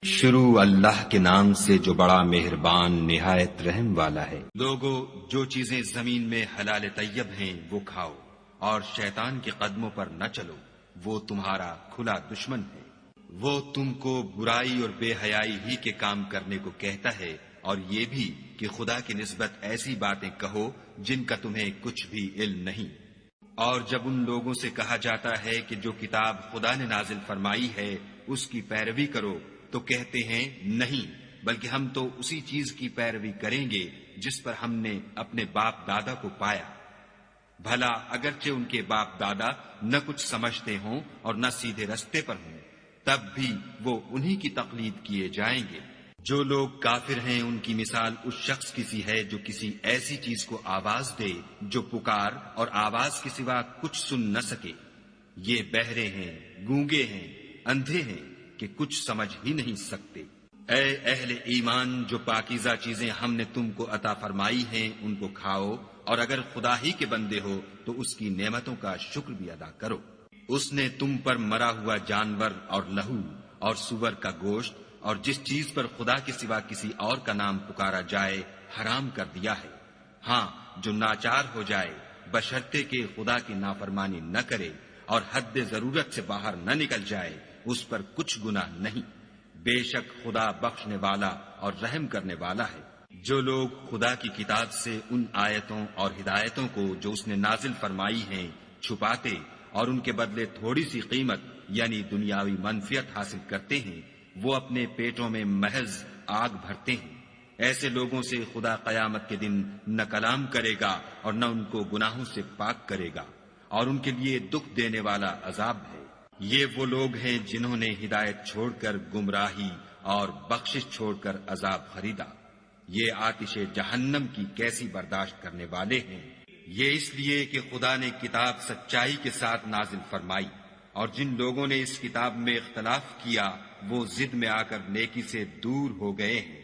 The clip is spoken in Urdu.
شروع اللہ کے نام سے جو بڑا مہربان نہایت رحم والا ہے۔ لوگو، جو چیزیں زمین میں حلال طیب ہیں وہ کھاؤ، اور شیطان کے قدموں پر نہ چلو، وہ تمہارا کھلا دشمن ہے۔ وہ تم کو برائی اور بے حیائی ہی کے کام کرنے کو کہتا ہے، اور یہ بھی کہ خدا کی نسبت ایسی باتیں کہو جن کا تمہیں کچھ بھی علم نہیں۔ اور جب ان لوگوں سے کہا جاتا ہے کہ جو کتاب خدا نے نازل فرمائی ہے اس کی پیروی کرو، تو کہتے ہیں نہیں، بلکہ ہم تو اسی چیز کی پیروی کریں گے جس پر ہم نے اپنے باپ دادا کو پایا۔ بھلا اگرچہ ان کے باپ دادا نہ کچھ سمجھتے ہوں اور نہ سیدھے رستے پر ہوں، تب بھی وہ انہی کی تقلید کیے جائیں گے۔ جو لوگ کافر ہیں ان کی مثال اس شخص کی سی ہے جو کسی ایسی چیز کو آواز دے جو پکار اور آواز کے سوا کچھ سن نہ سکے۔ یہ بہرے ہیں، گونگے ہیں، اندھے ہیں کہ کچھ سمجھ ہی نہیں سکتے۔ اے اہل ایمان، جو پاکیزہ چیزیں ہم نے تم کو عطا فرمائی ہیں ان کو کھاؤ، اور اگر خدا ہی کے بندے ہو تو اس کی نعمتوں کا شکر بھی ادا کرو۔ اس نے تم پر مرا ہوا جانور اور لہو اور سور کا گوشت اور جس چیز پر خدا کے سوا کسی اور کا نام پکارا جائے حرام کر دیا ہے۔ ہاں، جو ناچار ہو جائے بشرطے کہ خدا کی نافرمانی نہ کرے اور حد ضرورت سے باہر نہ نکل جائے، اس پر کچھ گناہ نہیں۔ بے شک خدا بخشنے والا اور رحم کرنے والا ہے۔ جو لوگ خدا کی کتاب سے ان آیتوں اور ہدایتوں کو جو اس نے نازل فرمائی ہیں چھپاتے اور ان کے بدلے تھوڑی سی قیمت یعنی دنیاوی منفعت حاصل کرتے ہیں، وہ اپنے پیٹوں میں محض آگ بھرتے ہیں۔ ایسے لوگوں سے خدا قیامت کے دن نہ کلام کرے گا اور نہ ان کو گناہوں سے پاک کرے گا، اور ان کے لیے دکھ دینے والا عذاب ہے۔ یہ وہ لوگ ہیں جنہوں نے ہدایت چھوڑ کر گمراہی اور بخشش چھوڑ کر عذاب خریدا۔ یہ آتش جہنم کی کیسی برداشت کرنے والے ہیں۔ یہ اس لیے کہ خدا نے کتاب سچائی کے ساتھ نازل فرمائی، اور جن لوگوں نے اس کتاب میں اختلاف کیا وہ ضد میں آ کر نیکی سے دور ہو گئے ہیں۔